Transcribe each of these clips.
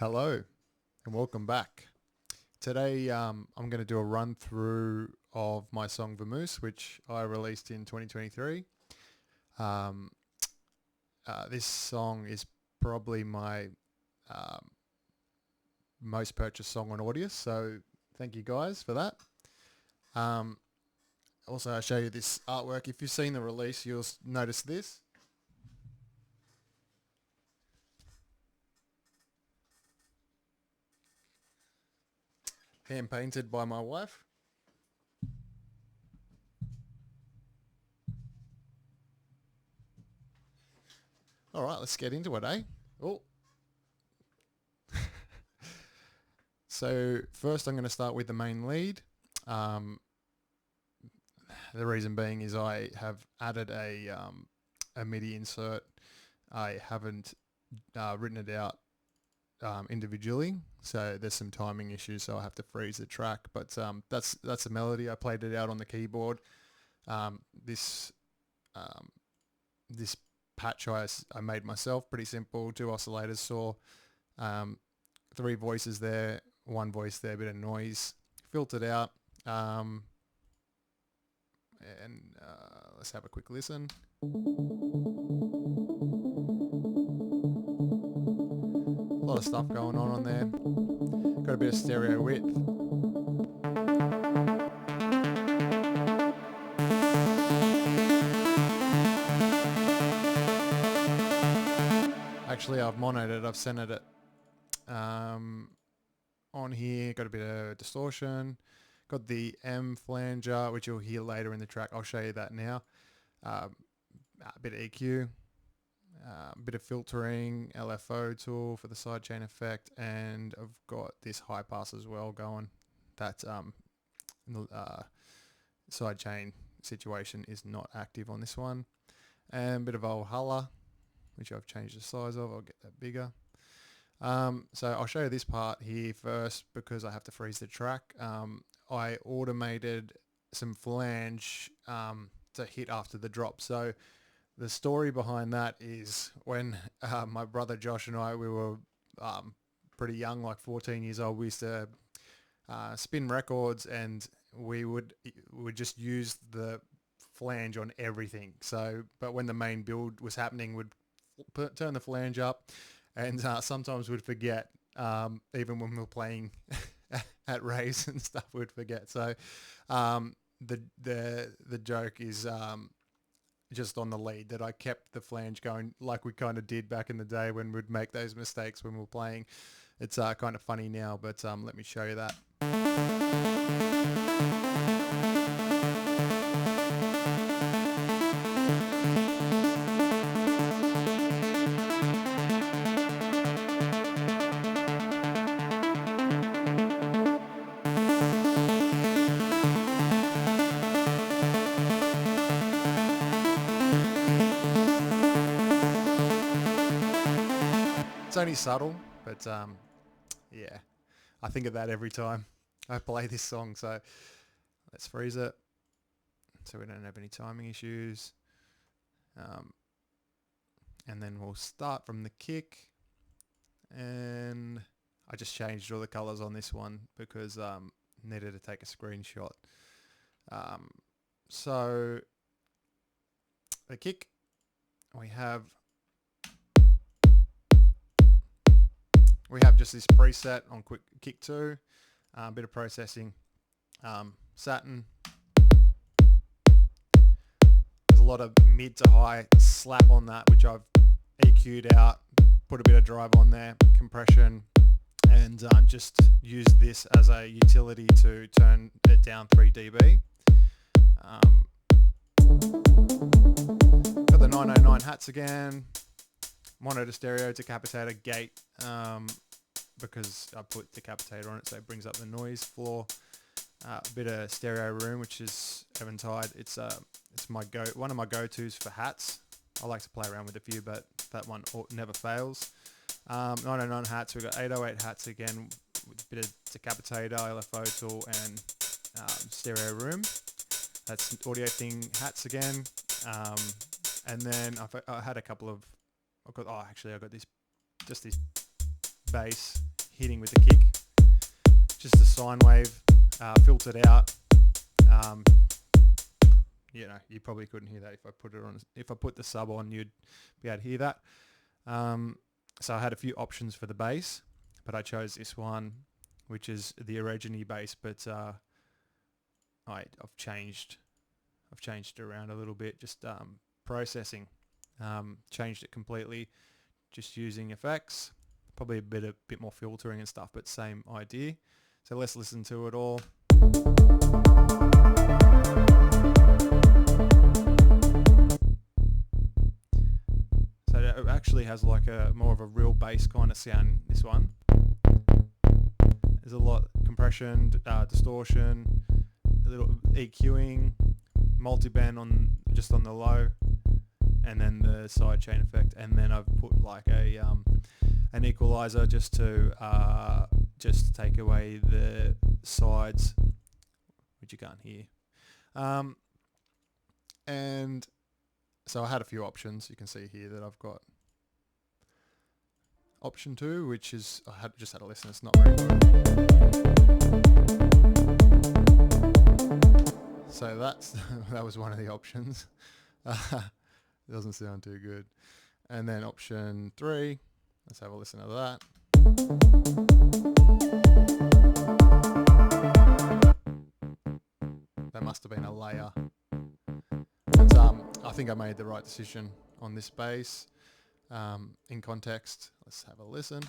Hello and welcome back. Today I'm going to do a run through of my song Vamoose, which I released in 2023. This song is probably my most purchased song on Audius, so thank you guys for that. Also, I'll show you this artwork. If you've seen the release, you'll notice this. Hand painted by my wife. All right, let's get into it, eh? Oh. So first I'm going to start with the main lead. The reason being is I have added a MIDI insert. I haven't written it out individually, so there's some timing issues, so I have to freeze the track. But that's the melody. I played it out on the keyboard. This patch I made myself, pretty simple. 2 oscillators, saw 3 voices there, 1 voice there, a bit of noise, filtered out. Let's have a quick listen. A lot of stuff going on there. Got a bit of stereo width. Actually, I've monoed it. I've centered it on here. Got a bit of distortion. Got the M flanger, which you'll hear later in the track. I'll show you that now. A bit of EQ, a bit of filtering, LFO tool for the sidechain effect, and I've got this high pass as well going. That sidechain situation is not active on this one. And a bit of Valhalla, which I've changed the size of. I'll get that bigger. So I'll show you this part here first because I have to freeze the track. I automated some flange to hit after the drop. So the story behind that is when my brother Josh and I, we were pretty young, like 14 years old, we used to spin records, and we would just use the flange on everything. So, but when the main build was happening, we'd turn the flange up, and sometimes we'd forget, even when we were playing at raves and stuff, we'd forget. So the joke is just on the lead that I kept the flange going like we kind of did back in the day when we'd make those mistakes when we were playing. It's kind of funny now, but let me show you that. It's only subtle, but yeah, I think of that every time I play this song. So let's freeze it so we don't have any timing issues. And then we'll start from the kick. And I just changed all the colors on this one because needed to take a screenshot. So the kick, we have just this preset on quick kick 2, a bit of processing, satin. There's a lot of mid to high slap on that, which I've EQ'd out, put a bit of drive on there, compression, and just use this as a utility to turn it down 3 dB. Got the 909 hats again, mono to stereo, decapitator, gate, because I put decapitator on it, so it brings up the noise floor. A bit of stereo room, which is Eventide. It's one of my go-tos for hats. I like to play around with a few, but that one never fails. 909 hats. We've got 808 hats again with a bit of decapitator, LFO tool, and stereo room. That's Audio Thing hats again. And then I had a couple of. I got this bass hitting with the kick. Just a sine wave, filtered out. You know, you probably couldn't hear that if I put it on. If I put the sub on, you'd be able to hear that. So I had a few options for the bass, but I chose this one, which is the Origini bass. But I've changed it around a little bit, just processing. Changed it completely, just using effects. Probably a bit more filtering and stuff, but same idea. So let's listen to it all. So it actually has like a more of a real bass kind of sound, this one. There's a lot compression, distortion, a little EQing, multi-band on the low, and then the sidechain effect, and then I've put like an equalizer just to take away the sides, which you can't hear. And so I had a few options. You can see here that I've got option 2, which is just had a listen. It's not very good. So that was one of the options. It doesn't sound too good. And then option 3. Let's have a listen to that. That must have been a layer. But I think I made the right decision on this bass. In context, let's have a listen.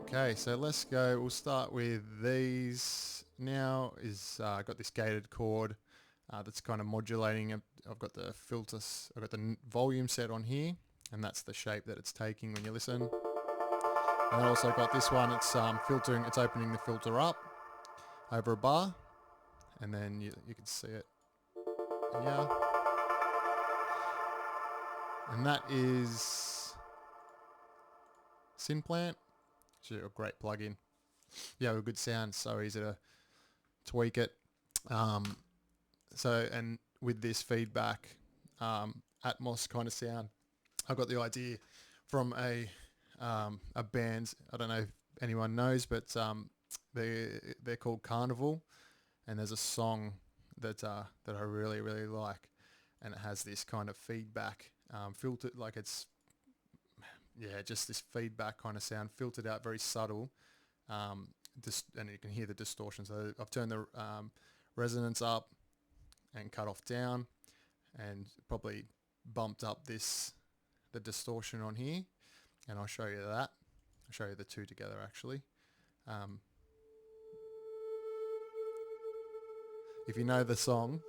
Okay, so let's go. We'll start with these. Now got this gated chord that's kind of modulating. I've got the filters. I've got the volume set on here, and that's the shape that it's taking when you listen. And I also got this one. It's filtering. It's opening the filter up over a bar, and then you can see it. Yeah, and that is Synplant. It's a great plugin. Yeah, a good sound. So easy to tweak it. And with this feedback, Atmos kind of sound, I got the idea from a band. I don't know if anyone knows, but they're called Carnival, and there's a song that I really like, and it has this kind of feedback filtered, like it's just this feedback kind of sound filtered out, very subtle. And you can hear the distortion. So I've turned the resonance up and cut off down, and probably bumped up the distortion on here, and I'll show you that. I'll show you the two together actually. If you know the song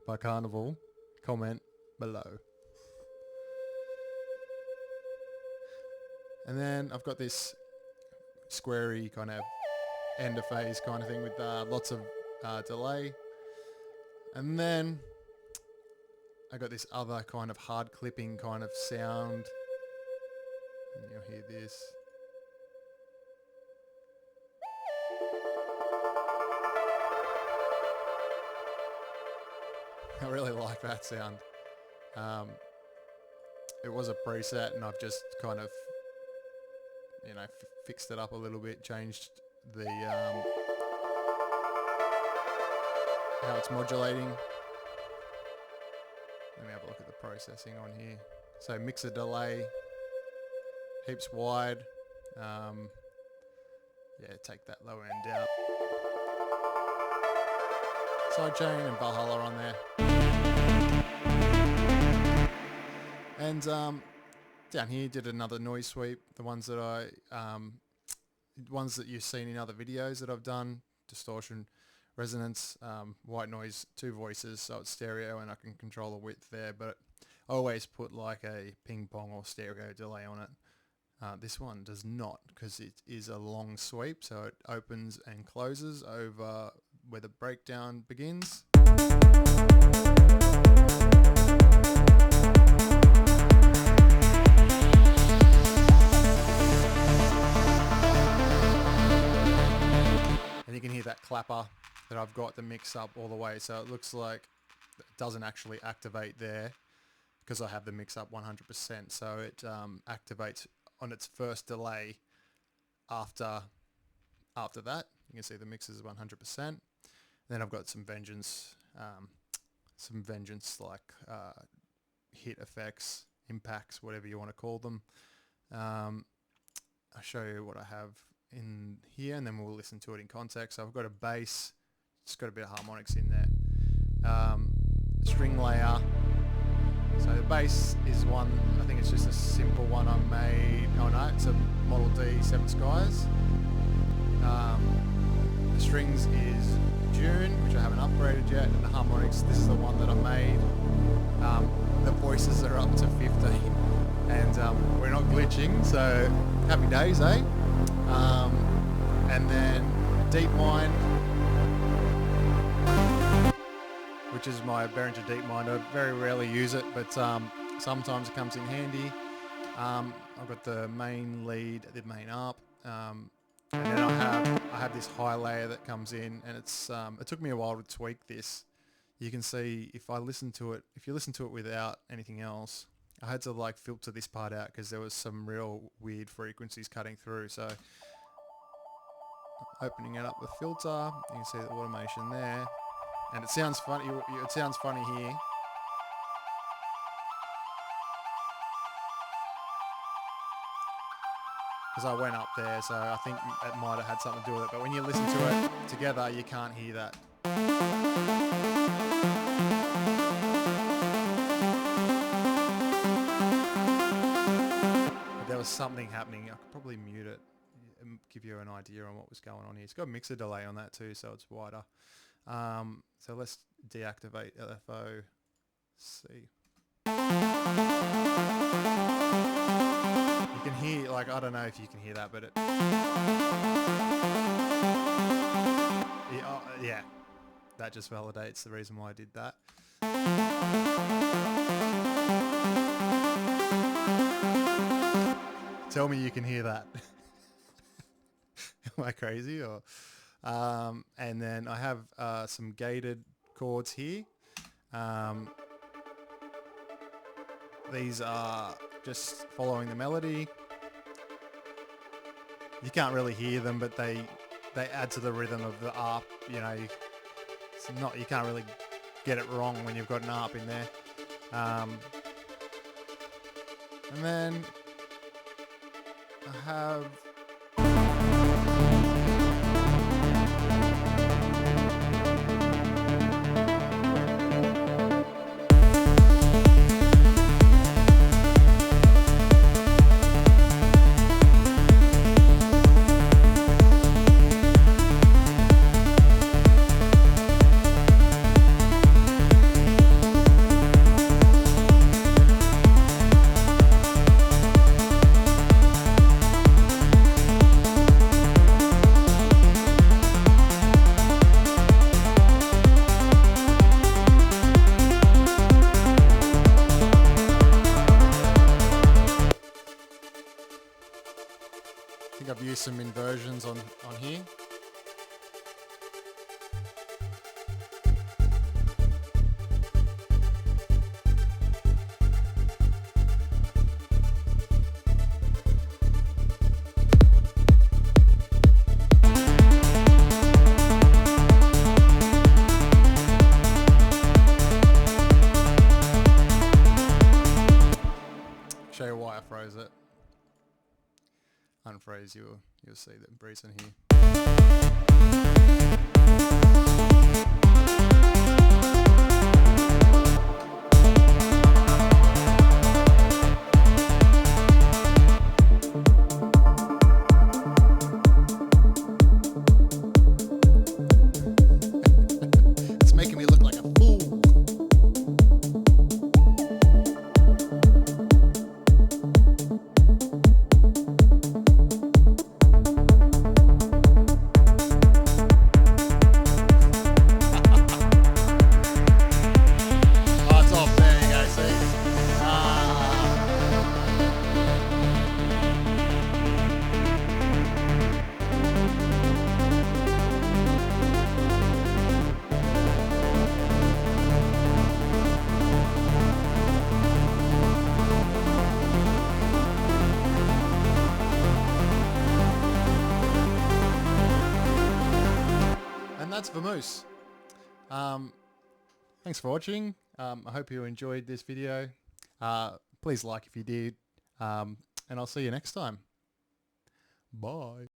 by Carnival, comment below. And then I've got this squarey kind of end of phase kind of thing with lots of delay. And then I got this other kind of hard clipping kind of sound. And you'll hear this. I really like that sound. It was a preset, and I've just kind of, fixed it up a little bit, changed the how it's modulating. Let me have a look at the processing on here. So mixer delay, heaps wide. Take that low end out. Sidechain and Valhalla on there. And down here did another noise sweep. The ones that you've seen in other videos that I've done. Distortion, resonance, white noise, 2 voices, so it's stereo and I can control the width there, but I always put like a ping pong or stereo delay on it. This one does not, because it is a long sweep, so it opens and closes over where the breakdown begins. And you can hear that clapper that I've got the mix up all the way, so it looks like it doesn't actually activate there. because I have the mix up 100%. So it activates on its first delay after that. You can see the mix is 100%. Then I've got some Vengeance like hit effects, impacts, whatever you want to call them. I'll show you what I have in here, and then we'll listen to it in context. So I've got a bass, it's got a bit of harmonics in there. String layer. So the bass is one, I think it's just a simple one I made. Oh no, it's a Model D 7 Skies. The strings is June, which I haven't upgraded yet, and the harmonics, this is the one that I made. The voices are up to 15, and we're not glitching, so happy days, eh? And then DeepMind, which is my Behringer DeepMind. I very rarely use it, but sometimes it comes in handy. I've got the main lead, the main ARP, and then I have this high layer that comes in, and it's it took me a while to tweak this. You can see if you listen to it without anything else, I had to like filter this part out because there was some real weird frequencies cutting through. So opening it up with filter, you can see the automation there, and it sounds funny. It sounds funny here. Because I went up there, so I think it might have had something to do with it. But when you listen to it together, you can't hear that. But there was something happening. I could probably mute it and give you an idea on what was going on here. It's got a mixer delay on that too, so it's wider. So let's deactivate LFO. See. You can hear, like, I don't know if you can hear that, but it... Yeah, that just validates the reason why I did that. Tell me you can hear that. Am I crazy? Or and then I have some gated chords here. These are just following the melody. You can't really hear them, but they add to the rhythm of the ARP. You know, you can't really get it wrong when you've got an ARP in there. And then I have I've used some inversions on here. Show you why I froze it. Unfreeze, you'll see the breeze in here. It's making me look like a fool. that's Vamoose. Thanks for watching. I hope you enjoyed this video. Please like if you did. And I'll see you next time. Bye.